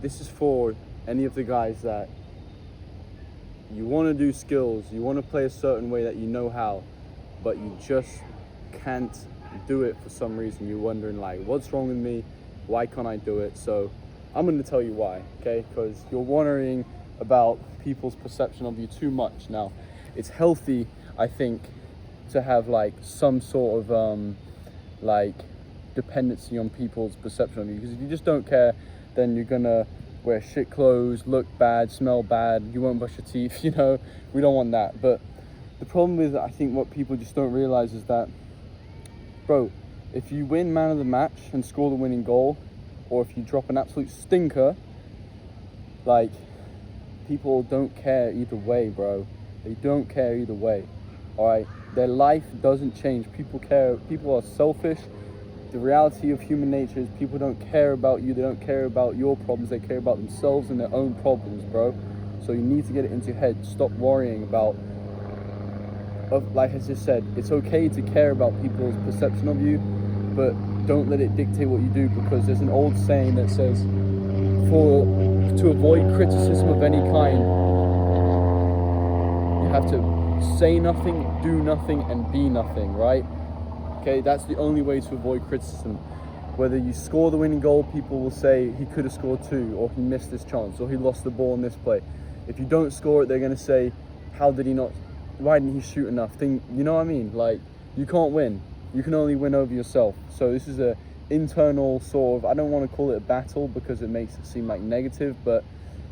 this is for any of the guys that you want to do skills, you want to play a certain way that you know how, but you just can't do it for some reason. You're wondering like, what's wrong with me? Why can't I do it? So I'm going to tell you why, okay? Because you're wondering about people's perception of you too much. Now, it's healthy, I think, to have like some sort of like dependency on people's perception of you, because if you just don't care, then you're gonna wear shit clothes, look bad, smell bad, you won't brush your teeth, you know. We don't want that. But the problem with, I think, what people just don't realize is that, bro, if you win man of the match and score the winning goal, or if you drop an absolute stinker, like, people don't care either way, bro. They don't care either way. All right, their life doesn't change. People care. People are selfish. The reality of human nature is people don't care about you. They don't care about your problems. They care about themselves and their own problems, bro. So you need to get it into your head. Stop worrying about, like I just said, it's okay to care about people's perception of you, but don't let it dictate what you do, because there's an old saying that says, to avoid criticism of any kind, you have to say nothing, do nothing, and be nothing, right? Okay, that's the only way to avoid criticism. Whether you score the winning goal, people will say he could have scored two, or he missed this chance, or he lost the ball in this play. If you don't score it, they're going to say, how did he not, why didn't he shoot enough? You know what I mean? Like, you can't win. You can only win over yourself. So this is a internal sort of, I don't want to call it a battle because it makes it seem like negative, but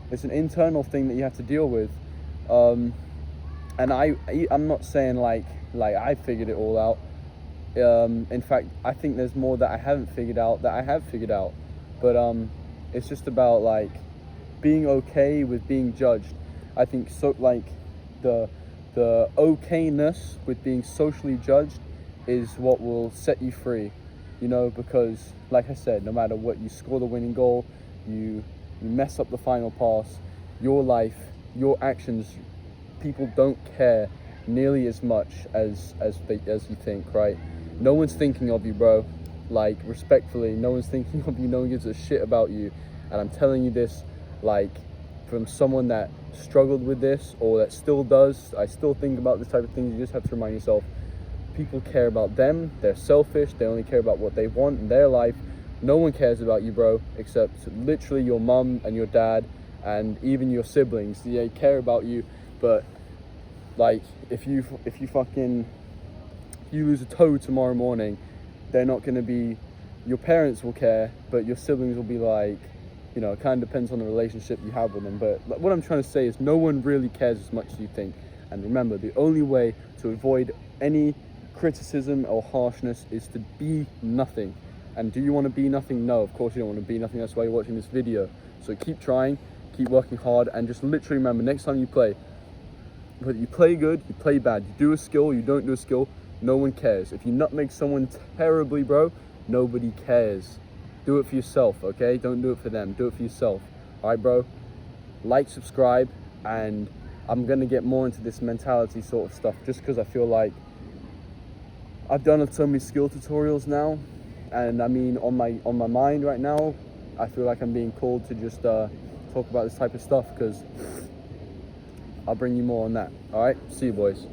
it's an internal thing that you have to deal with. And I'm not saying like I figured it all out. In fact, I think there's more that I haven't figured out that I have figured out. But it's just about like being okay with being judged. I think so, like the okayness with being socially judged is what will set you free. You know, because like I said, no matter what, you score the winning goal, you mess up the final pass, your life, your actions, people don't care nearly as much as you think, right? No one's thinking of you, bro. Like, respectfully, no one's thinking of you. No one gives a shit about you. And I'm telling you this, like, from someone that struggled with this, or that still does. I still think about this type of thing. You just have to remind yourself, people care about them. They're selfish. They only care about what they want in their life. No one cares about you, bro, except literally your mum and your dad, and even your siblings. They care about you, but like, if you lose a toe tomorrow morning, they're not going to be, your parents will care, but your siblings will be like, you know, it kind of depends on the relationship you have with them. But what I'm trying to say is, no one really cares as much as you think. And remember, the only way to avoid any criticism or harshness is to be nothing. And do you want to be nothing? No, of course you don't want to be nothing. That's why you're watching this video. So keep trying, keep working hard, and just literally remember, next time you play, whether you play good, you play bad, you do a skill, you don't do a skill, no one cares. If you nutmeg someone terribly, bro, nobody cares. Do it for yourself, okay? Don't do it for them. Do it for yourself. All right, bro? Like, subscribe, and I'm going to get more into this mentality sort of stuff, just because I feel like I've done so many skill tutorials now, and I mean, on my mind right now, I feel like I'm being called to just talk about this type of stuff, because I'll bring you more on that. All right? See you, boys.